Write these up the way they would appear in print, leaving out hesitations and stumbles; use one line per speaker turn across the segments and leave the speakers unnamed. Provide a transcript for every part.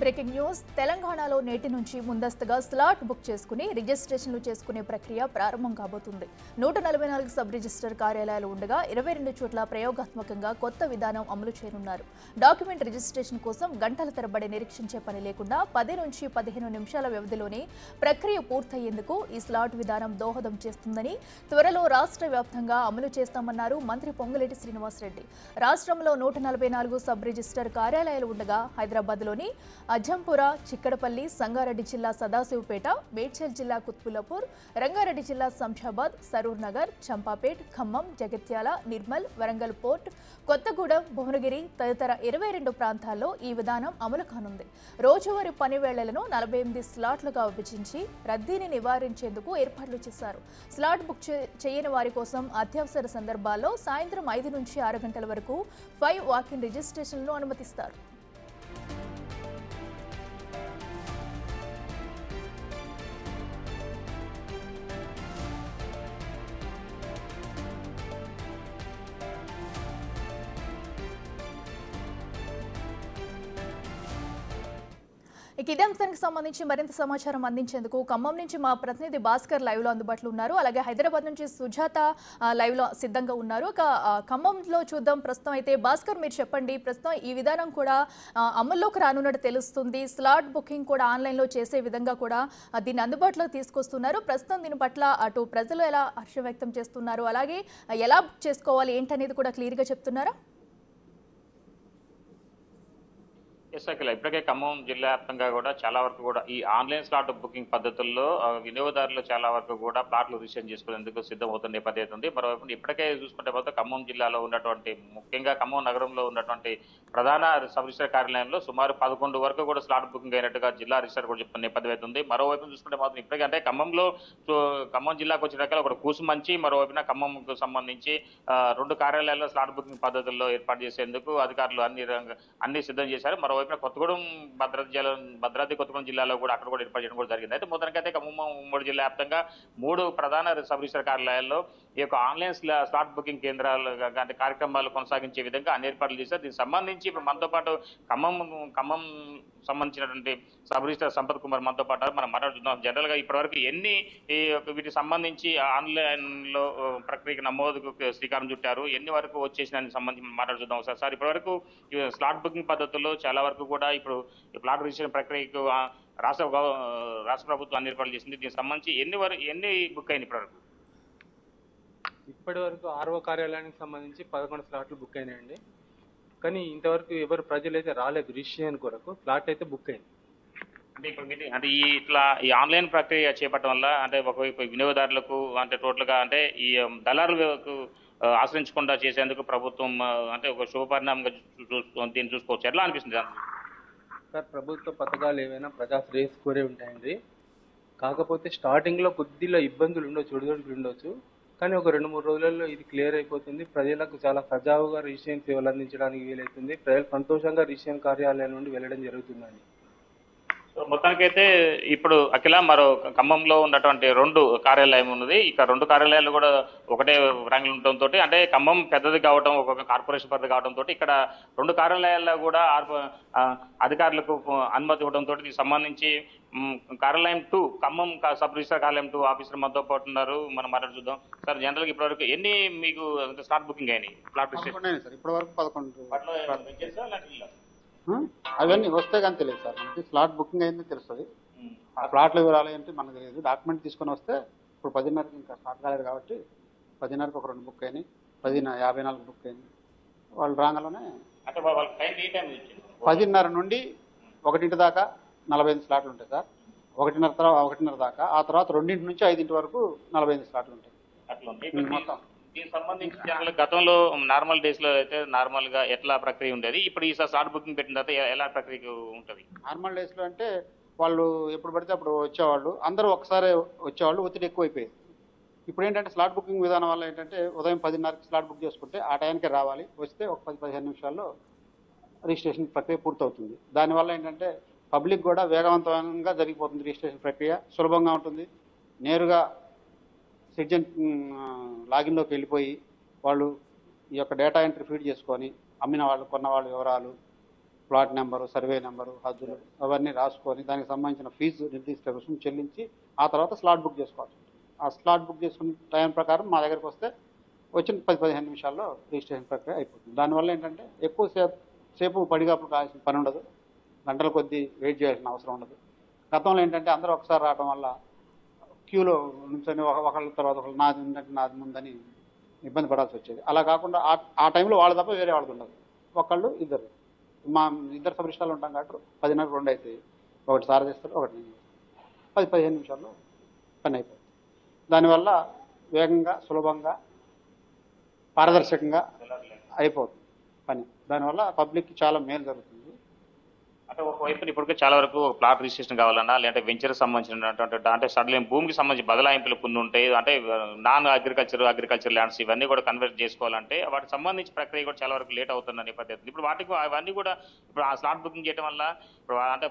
Breaking news తెలంగాణలో నేటి నుంచి ముందస్తుగా స్లాట్ బుక్ చేసుకుని రిజిస్ట్రేషన్లు చేసుకునే ప్రక్రియ ప్రారంభం కాబోతుంది. 144 సబ్ రిజిస్టర్ కార్యాలయాలు ఉండగా 22 చోట్ల ప్రయోగాత్మకంగా కొత్త విధానం అమలు చేయనున్నారు. డాక్యుమెంట్ రిజిస్ట్రేషన్ కోసం గంటల తరబడి నిరీక్షించే పని లేకుండా 10 నుంచి 15 నిమిషాల వ్యవధిలోనే ప్రక్రియ పూర్తయ్యేందుకు ఈ స్లాట్ విధానం దోహదం చేస్తుందని త్వరలో రాష్ట్ర వ్యాప్తంగా అమలు చేస్తామన్నారు మంత్రి పొంగులేటి శ్రీనివాసరెడ్డి. రాష్ట్రంలో 144 సబ్ రిజిస్టర్ కార్యాలయాలు ఉండగా హైదరాబాద్లోని అజంపుర, చిక్కడపల్లి, సంగారెడ్డి జిల్లా సదాశివపేట, మేడ్చల్ జిల్లా కుత్బుల్లాపూర్, రంగారెడ్డి జిల్లా శంషాబాద్, సరూర్ నగర్, చంపాపేట్, ఖమ్మం, జగిత్యాల, నిర్మల్, వరంగల్ పోర్ట్, కొత్తగూడెం, భువనగిరి తదితర 22 ప్రాంతాల్లో ఈ విధానం అమలు కానుంది. రోజువారీ పని వేళలను 48 స్లాట్లుగా విభజించి రద్దీని నివారించేందుకు ఏర్పాట్లు చేశారు. స్లాట్ బుక్ చేయని వారి కోసం అత్యవసర సందర్భాల్లో సాయంత్రం 5 నుంచి 6 గంటల వరకు 5 వాక్-ఇన్ రిజిస్ట్రేషన్లను అనుమతిస్తారు. ఇదే అంశానికి సంబంధించి మరింత సమాచారం అందించేందుకు ఖమ్మం నుంచి మా ప్రతినిధి భాస్కర్ లైవ్ లో అందుబాటులో ఉన్నారు. అలాగే హైదరాబాద్ నుంచి సుజాత లైవ్ లో సిద్ధంగా ఉన్నారు. ఖమ్మంలో చూద్దాం. ప్రస్తుతం అయితే భాస్కర్, మీరు చెప్పండి, ప్రస్తుతం ఈ విధానం కూడా అమల్లోకి రానున్నట్టు తెలుస్తుంది. స్లాట్ బుకింగ్ కూడా ఆన్లైన్ లో చేసే విధంగా కూడా దీన్ని అందుబాటులోకి తీసుకొస్తున్నారు. ప్రస్తుతం దీని పట్ల అటు ప్రజలు ఎలా హర్షం వ్యక్తం చేస్తున్నారు, అలాగే ఎలా బుక్ చేసుకోవాలి ఏంటనేది కూడా క్లియర్ గా చెప్తున్నారా?
ఇప్పటికే ఖమ్మం జిల్లా వ్యాప్తంగా కూడా చాలా వరకు కూడా ఈ ఆన్లైన్ స్లాట్ బుకింగ్ పద్ధతుల్లో వినియోగదారులు చాలా వరకు కూడా ప్లాట్లు రిజిస్ట్రేషన్ చేసుకునేందుకు సిద్ధమవుతున్న నేపథ్యం ఉంది. మరోవైపు ఇప్పటికే చూసుకుంటే పోతే ఖమ్మం జిల్లాలో ఉన్నటువంటి, ముఖ్యంగా ఖమ్మం నగరంలో ఉన్నటువంటి ప్రధాన సబ్ రిజిస్టర్ కార్యాలయంలో సుమారు 11 వరకు కూడా స్లాట్ బుకింగ్ అయినట్టుగా జిల్లా రిజిస్టర్ కూడా చెప్తున్న నేపథ్యం ఉంది. మరోవైపు చూసుకుంటే మాత్రం ఇప్పటికే అంటే ఖమ్మం జిల్లాకు వచ్చిన ఒక కూసుమంచి, మరోవైపున ఖమ్మంకు సంబంధించి 2 కార్యాలయాల్లో స్లాట్ బుకింగ్ పద్ధతుల్లో ఏర్పాటు చేసేందుకు అధికారులు అన్ని సిద్ధం చేశారు. మరోవైపు కొత్తగూడెం, భద్రాద్రి కొత్తగూడెం జిల్లాలో కూడా అక్కడ కూడా ఏర్పాటు చేయడం కూడా జరిగింది. అయితే మొదటికైతే ఖమ్మం ఉమ్మడి జిల్లా వ్యాప్తంగా 3 ప్రధాన సబ్ రిజిస్టర్ కార్యాలయాల్లో ఈ యొక్క ఆన్లైన్ స్లాట్ బుకింగ్ కేంద్రాలు అంటే కార్యక్రమాలు కొనసాగించే విధంగా అన్ని ఏర్పాట్లు చేశారు. దీనికి సంబంధించి ఇప్పుడు మనతో పాటు ఖమ్మం సంబంధించినటువంటి సబ్ రిజిస్టర్ సంపత్ కుమార్ మనతో పాటు మనం మాట్లాడుతున్నాం. జనరల్ గా ఇప్పటివరకు వీటికి సంబంధించి ఆన్లైన్ లో ప్రక్రియకు నమోదుకు శ్రీకారం చుట్టారు, ఎన్ని వరకు వచ్చేసిన సంబంధించి మాట్లాడుతున్నాం. సార్, ఇప్పటివరకు స్లాట్ బుకింగ్ పద్ధతుల్లో చాలా వరకు కూడా ఇప్పుడు ప్లాట్ రిజిస్ట్రేషన్ ప్రక్రియకు రాష్ట్ర ప్రభుత్వం అన్ని ఏర్పాట్లు చేసింది. దీనికి సంబంధించి ఎన్ని బుక్ అయినాయి
ఇప్పటి వరకు ఆర్ఓ కార్యాలయానికి సంబంధించి 11 స్లాట్లు బుక్ అయినాయండి. కానీ ఇంతవరకు ఎవరు ప్రజలు అయితే రాలేదు రిజిస్ట్రేషన్ కొరకు. ఫ్లాట్ అయితే బుక్ అయింది.
అంటే ఇప్పుడు ఈ ఆన్లైన్ ప్రక్రియ చేపట్టడం వల్ల అంటే ఒకవైపు వినియోగదారులకు అంటే టోటల్గా అంటే ఈ దళారులకు ఆశ్రయించకుండా చేసేందుకు ప్రభుత్వం అంటే ఒక శుభపరిణామంగా దీన్ని చూసుకోవచ్చు. ఎట్లా అనిపిస్తుంది
సార్? ప్రభుత్వ పథకాలు ఏవైనా ప్రజా శ్రేయస్ కోరే ఉంటాయండి. కాకపోతే స్టార్టింగ్లో కొద్దిగా ఇబ్బందులు ఉండొచ్చు, ఒడిదొడుకులు ఉండొచ్చు. కానీ ఒక 2-3 రోజులలో ఇది క్లియర్ అయిపోతుంది. ప్రజలకు చాలా సజావుగా రిజిస్ట్రేషన్ సేవలు అందించడానికి వీలవుతుంది. ప్రజలు సంతోషంగా రిజిస్ట్రేషన్ కార్యాలయం నుండి వెళ్ళడం జరుగుతుందండి.
మొత్తానికైతే ఇప్పుడు అఖిల మరో ఖమ్మంలో ఉన్నటువంటి 2 కార్యాలయం ఉన్నది. ఇక 2 కార్యాలయాలు కూడా ఒకటే రంగులు ఉండటంతో అంటే ఖమ్మం పెద్దది కావడం, ఒక్కొక్క కార్పొరేషన్ పెద్దది కావడంతో ఇక్కడ 2 కార్యాలయాల్లో కూడా అధికారులకు అనుమతి ఇవ్వడంతో దీనికి సంబంధించి కార్యాలయం 2 ఖమ్మం సబ్ రిజిస్టర్ కార్యాలయం 2 ఆఫీసర్ మనతో పాటు ఉన్నారు. మనం మాట్లాడి చూద్దాం. సార్, జనరల్గా ఇప్పటివరకు ఎన్ని మీకు స్లాట్ బుకింగ్ అయినాయి? ఫ్లాట్
రిజిస్ట్రేషన్ ఇప్పటివరకు 11 అవన్నీ వస్తే కానీ తెలియదు సార్. మనకి స్లాట్ బుకింగ్ అయింది తెలుస్తుంది. ఆ ఫ్లాట్లు వివరాలు ఏంటి మనకు తెలియదు. డాక్యుమెంట్ తీసుకొని వస్తే ఇప్పుడు 10:30కి ఇంకా స్టార్ట్ కాలేదు కాబట్టి 10:30కి ఒక 2 బుక్ అయినాయి, 10:54 బుక్ అయింది. వాళ్ళు రాగానే 10:30 నుండి 1 దాకా 45 స్లాట్లు ఉంటాయి సార్. 1:30 దాకా, ఆ తర్వాత 2 నుంచి 5 వరకు 45 స్లాట్లు ఉంటాయి మొత్తం.
దీనికి సంబంధించి జనరల్ గతంలో నార్మల్ డేస్ లో అయితే నార్మల్ గా ఎట్లా ప్రక్రియ ఉండేది, ఇప్పుడు ఈ స్లాట్ బుకింగ్ పెట్టిన తర్వాత ఎలా ప్రక్రియ ఉంటుంది?
నార్మల్ డేస్ లో అంటే వాళ్ళు ఎప్పుడు పడితే అప్పుడు వచ్చేవాళ్ళు, అందరూ ఒకసారి వచ్చేవాళ్ళు, ఒత్తిడి ఎక్కువైపోయేది. ఇప్పుడు ఏంటంటే స్లాట్ బుకింగ్ విధానం వల్ల ఏంటంటే ఉదయం 10:30కి స్లాట్ బుక్ చేసుకుంటే ఆ టైంకే రావాలి, వస్తే ఒక 10-15 నిమిషాల్లో రిజిస్ట్రేషన్ ప్రక్రియ పూర్తవుతుంది. దానివల్ల ఏంటంటే పబ్లిక్ కూడా వేగవంతంగా జరిగిపోతుంది. రిజిస్ట్రేషన్ ప్రక్రియ సులభంగా ఉంటుంది. నేరుగా సిటిజన్ లాగిన్లోకి వెళ్ళిపోయి వాళ్ళు ఈ యొక్క డేటా ఎంట్రీ ఫీడ్ చేసుకొని అమ్మిన వాళ్ళు, కొన్న వాళ్ళ వివరాలు, ప్లాట్ నెంబరు, సర్వే నెంబరు, హద్దులు అవన్నీ రాసుకొని దానికి సంబంధించిన ఫీజు నిర్దిష్ట రుసుము చెల్లించి ఆ తర్వాత స్లాట్ బుక్ చేసుకోవాల్సి ఉంటుంది. ఆ స్లాట్ బుక్ చేసుకున్న టైం ప్రకారం మా దగ్గరికి వస్తే వచ్చిన 10-15 నిమిషాల్లో రిజిస్ట్రేషన్ ప్రక్రియ అయిపోతుంది. దానివల్ల ఏంటంటే ఎక్కువ సేపు పడిగాపులు కావాల్సిన పని ఉండదు, గంటల కొద్దీ వెయిట్ చేయాల్సిన అవసరం ఉండదు. గతంలో ఏంటంటే అందరూ ఒకసారి రావడం వల్ల క్యూలో నుంచొని ఒకళ్ళ తర్వాత ఒకళ్ళు నాది ఉందంటే నాది ముందని ఇబ్బంది పడాల్సి వచ్చేది. అలా కాకుండా ఆ టైంలో వాళ్ళు తప్ప వేరే వాళ్ళది ఉండదు, ఒకళ్ళు ఇద్దరు. మా ఇద్దరు సబ్ రిజిస్ట్రార్లు ఉంటాం కాబట్టి 10:30 2 అయితే ఒకటి సార్ చేస్తారు, ఒకటి నేను 10-15 నిమిషాల్లో పని అయిపోతుంది. దానివల్ల వేగంగా, సులభంగా, పారదర్శకంగా అయిపోతుంది పని. దానివల్ల పబ్లిక్కి చాలా మేలు జరుగుతుంది.
అంటే ఒకవైపు ఇప్పటికే చాలా వరకు ప్లాట్ రిజిస్ట్రేషన్ కావాలన్నా లేదంటే వెంచర్ సంబంధించినటువంటి అంటే సడన్ భూమికి సంబంధించి బదలాయింపులు కొన్ని ఉంటాయి, అంటే నాన్ అగ్రికల్చర్ ల్యాండ్స్ ఇవన్నీ కూడా కన్వర్ట్ చేసుకోవాలంటే వాటికి సంబంధించి ప్రక్రియ కూడా చాలా వరకు లేట్ అవుతుందని నేపథ్యం. ఇప్పుడు వాటికి అవన్నీ కూడా ఇప్పుడు ఆ స్లాట్ బుకింగ్ చేయడం వల్ల ఇప్పుడు అంటే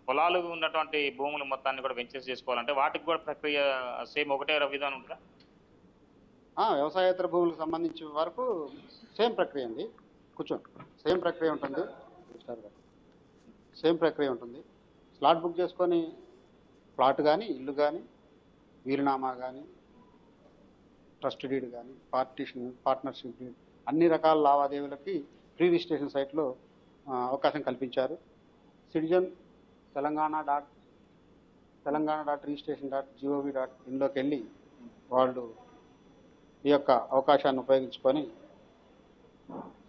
పొలాలు ఉన్నటువంటి భూములు మొత్తాన్ని కూడా వెంచర్స్ చేసుకోవాలంటే వాటికి కూడా ప్రక్రియ సేమ్ ఒకటే విధానం ఉంటుందా?
వ్యవసాయేతర భూములకు సంబంధించిన వరకు సేమ్ ప్రక్రియ అండి. కూర్చోండి. సేమ్ ప్రక్రియ ఉంటుంది. స్లాట్ బుక్ చేసుకొని ప్లాట్ కానీ, ఇల్లు కానీ, వీలునామా కానీ, ట్రస్ట్ డీడ్ కానీ, పార్ట్నర్షిప్ డీడ్ అన్ని రకాల లావాదేవీలకి ప్రీ రిజిస్ట్రేషన్ సైట్లో అవకాశం కల్పించారు. సిటిజన్ telanggana.registration.gov.in వెళ్ళి వాళ్ళు ఈ యొక్క అవకాశాన్ని ఉపయోగించుకొని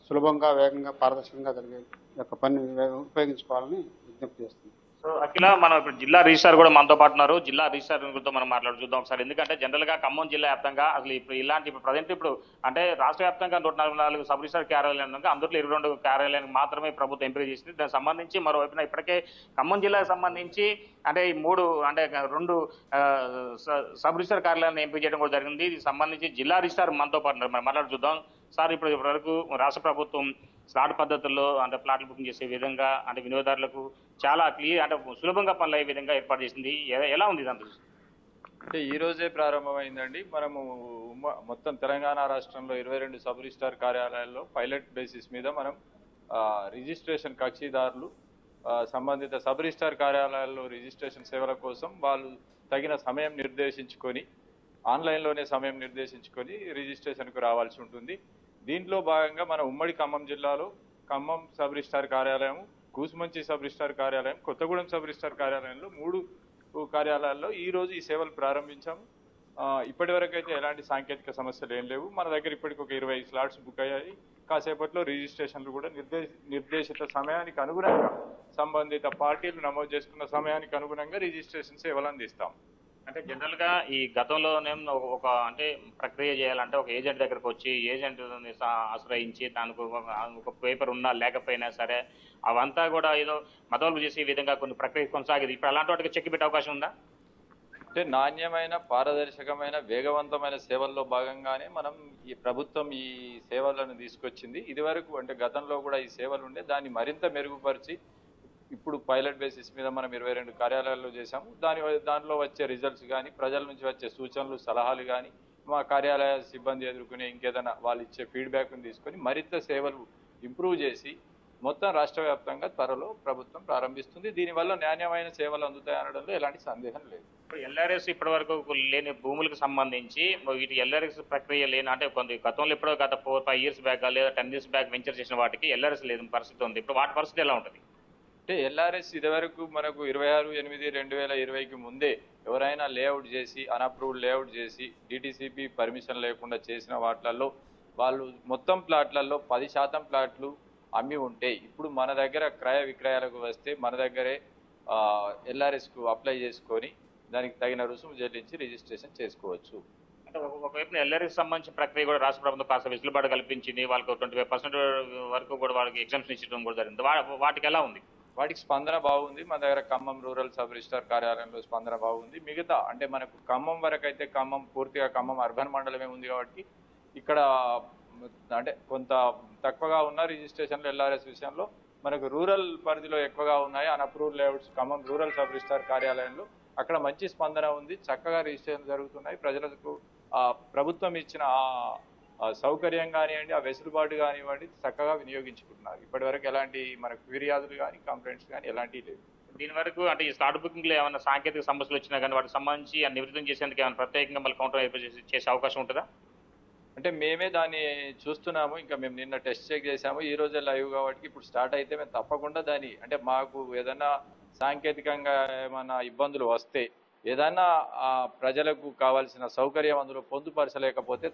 సులభంగా, వేగంగా, పారదర్శకంగా జరిగే యొక్క పని ఉపయోగించుకోవాలని విజ్ఞప్తి చేస్తుంది.
సో అఖిల, మనం ఇప్పుడు జిల్లా రిజిస్ట్రార్ కూడా మనతో పాటు ఉన్నారు. జిల్లా రిజిస్ట్రార్ గురించి మనం చూద్దాం ఒకసారి. ఎందుకంటే జనరల్ గా ఖమ్మం జిల్లా వ్యాప్తంగా అసలు ఇప్పుడు ప్రజెంట్ ఇప్పుడు అంటే రాష్ట్ర వ్యాప్తంగా 144 సబ్ రిజిస్ట్రార్ కార్యాలయాలు ఉండగా అందులో 22 కార్యాలయానికి మాత్రమే ప్రభుత్వం ఎంపిక చేసింది. దానికి సంబంధించి మరోవైపున ఇప్పటికే ఖమ్మం జిల్లాకు సంబంధించి అంటే ఈ 2 సబ్ రిజిస్ట్రార్ కార్యాలయాలను ఎంపిక చేయడం కూడా జరిగింది. దీనికి సంబంధించి జిల్లా రిజిస్ట్రార్ మనతో పాటు ఉన్నారు, మనం చూద్దాం. సార్, ఇప్పటి వరకు రాష్ట్ర ప్రభుత్వం స్లాట్ పద్ధతుల్లో అంటే ప్లాట్లు బుకింగ్ చేసే విధంగా అంటే వినియోగదారులకు చాలా క్లియర్ అంటే సులభంగా పనులు అయ్యే విధంగా ఏర్పాటు చేసింది. ఎలా ఉంది దాంట్లో?
అంటే ఈ రోజే ప్రారంభమైందండి. మనము మొత్తం తెలంగాణ రాష్ట్రంలో 22 సబ్ రిజిస్ట్రార్ కార్యాలయాల్లో పైలట్ బేసిస్ మీద మనం రిజిస్ట్రేషన్ కక్షిదారులు సంబంధిత సబ్ రిజిస్ట్రార్ కార్యాలయాల్లో రిజిస్ట్రేషన్ సేవల కోసం వాళ్ళు తగిన సమయం నిర్దేశించుకొని ఆన్లైన్లోనే సమయం నిర్దేశించుకొని రిజిస్ట్రేషన్కు రావాల్సి ఉంటుంది. దీంట్లో భాగంగా మన ఉమ్మడి ఖమ్మం జిల్లాలో ఖమ్మం సబ్ రిజిస్ట్రార్ కార్యాలయం, కూసుమంచి సబ్ రిజిస్ట్రార్ కార్యాలయం, కొత్తగూడెం సబ్ రిజిస్ట్రార్ కార్యాలయంలో 3 కార్యాలయాల్లో ఈ రోజు ఈ సేవలు ప్రారంభించాము. ఇప్పటి వరకు అయితే ఎలాంటి సాంకేతిక సమస్యలు ఏం లేవు. మన దగ్గర ఇప్పటికి ఒక 20 స్లాట్స్ బుక్ అయ్యాయి. కాసేపట్లో రిజిస్ట్రేషన్లు కూడా నిర్దేశిత సమయానికి అనుగుణంగా సంబంధిత పార్టీలు నమోదు చేసుకున్న సమయానికి అనుగుణంగా రిజిస్ట్రేషన్ సేవలు అందిస్తాం.
అంటే జనరల్ గా ఈ గతంలోనేమో ఒక అంటే ప్రక్రియ చేయాలంటే ఒక ఏజెంట్ దగ్గరకు వచ్చి ఏజెంట్ ఆశ్రయించి దానికి ఒక పేపర్ ఉన్నా లేకపోయినా సరే అవంతా కూడా ఏదో మదవలు చేసే విధంగా కొన్ని ప్రక్రియ కొనసాగేది. ఇప్పుడు అలాంటి వాటికి చెక్ పెట్టే అవకాశం ఉందా?
అంటే నాణ్యమైన, పారదర్శకమైన, వేగవంతమైన సేవల్లో భాగంగానే మనం ఈ ప్రభుత్వం ఈ సేవలను తీసుకొచ్చింది. ఇదివరకు అంటే గతంలో కూడా ఈ సేవలు ఉండే, దాన్ని మరింత మెరుగుపరిచి ఇప్పుడు పైలట్ బేసిస్ మీద మనం 22 కార్యాలయాల్లో చేశాము. దానిలో వచ్చే రిజల్ట్స్ కానీ, ప్రజల నుంచి వచ్చే సూచనలు, సలహాలు కానీ, మా కార్యాలయ సిబ్బంది ఎదుర్కొనే ఇంకేదైనా వాళ్ళు ఇచ్చే ఫీడ్బ్యాక్ను తీసుకొని మరింత సేవలు ఇంప్రూవ్ చేసి మొత్తం రాష్ట్ర వ్యాప్తంగా త్వరలో ప్రభుత్వం ప్రారంభిస్తుంది. దీనివల్ల నాణ్యమైన సేవలు అందుతాయి అనడంలో ఎలాంటి సందేహం లేదు.
ఎల్ఆర్ఎస్ ఇప్పటి వరకు లేని భూములకు సంబంధించి వీటి ఎల్ఆర్ఎస్ ప్రక్రియ లేని అంటే గతంలో ఎప్పుడో గత 4-5 years బ్యాక్ లేదా 10 years బ్యాక్ వెంచర్ చేసిన వాటికి ఎల్ఆర్ఎస్ లేని పరిస్థితి ఉంది. ఇప్పుడు వాటి పరిస్థితి ఎలా ఉంటుంది?
అంటే ఎల్ఆర్ఎస్ ఇదివరకు మనకు 26/8/2020కి ముందే ఎవరైనా లేఅవుట్ చేసి అన్అప్రూవ్డ్ లేఅవుట్ చేసి డిటిసిపి పర్మిషన్ లేకుండా చేసిన వాటిల్లో వాళ్ళు మొత్తం ప్లాట్లలో 10% ప్లాట్లు అమ్మి ఉంటే ఇప్పుడు మన దగ్గర క్రయ విక్రయాలకు వస్తే మన దగ్గరే ఎల్ఆర్ఎస్కు అప్లై చేసుకొని దానికి తగిన రుసుము చెల్లించి రిజిస్ట్రేషన్ చేసుకోవచ్చు.
అంటే ఒకవైపు ఎల్ఆర్ఎస్ సంబంధించిన ప్రక్రియ కూడా రాష్ట్ర ప్రభుత్వం కాస్త వెసులుబాటు కల్పించింది. వాళ్ళకి 25% వరకు కూడా వాళ్ళకి ఎగ్జామ్షన్ ఇచ్చడం కూడా జరిగింది. వాటికి ఎలా ఉంది?
వాటికి స్పందన బాగుంది. మన దగ్గర ఖమ్మం రూరల్ సబ్ రిజిస్ట్రార్ కార్యాలయంలో స్పందన బాగుంది. మిగతా అంటే మనకు ఖమ్మం వరకు అయితే పూర్తిగా ఖమ్మం అర్బన్ మండలమే ఉంది కాబట్టి ఇక్కడ అంటే కొంత తక్కువగా ఉన్న రిజిస్ట్రేషన్లు ఎల్ఆర్ఎస్ విషయంలో మనకు రూరల్ పరిధిలో ఎక్కువగా ఉన్నాయి. Unapproved layouts Khammam rural sub registrar కార్యాలయంలో అక్కడ మంచి స్పందన ఉంది. చక్కగా రిజిస్ట్రేషన్ జరుగుతున్నాయి. ప్రజలకు ప్రభుత్వం ఇచ్చిన సౌకర్యం కానివ్వండి, ఆ వెసులుబాటు కానివ్వండి చక్కగా వినియోగించుకుంటున్నారు. ఇప్పటివరకు ఎలాంటి మనకు ఫిర్యాదులు కానీ కంప్లైంట్స్ కానీ ఎలాంటివి లేవు.
దీని వరకు అంటే ఈ స్లాట్ బుకింగ్ లో ఏమైనా సాంకేతిక సమస్యలు వచ్చినా కానీ వాటికి సంబంధించి ఆ నివృత్తం చేసేందుకు ఏమైనా ప్రత్యేకంగా మళ్ళీ కౌంటర్ ఏర్పాటు చేసే అవకాశం ఉంటుందా?
అంటే మేమే దాన్ని చూస్తున్నాము. ఇంకా మేము నిన్న టెస్ట్ చెక్ చేసాము. ఈ రోజే లైవ్ కాబట్టి ఇప్పుడు స్టార్ట్ అయితే మేము తప్పకుండా దాన్ని అంటే మాకు ఏదైనా సాంకేతికంగా ఏమైనా ఇబ్బందులు వస్తే ఏదైనా ప్రజలకు కావాల్సిన సౌకర్యం అందులో పొందుపరచలేకపోతే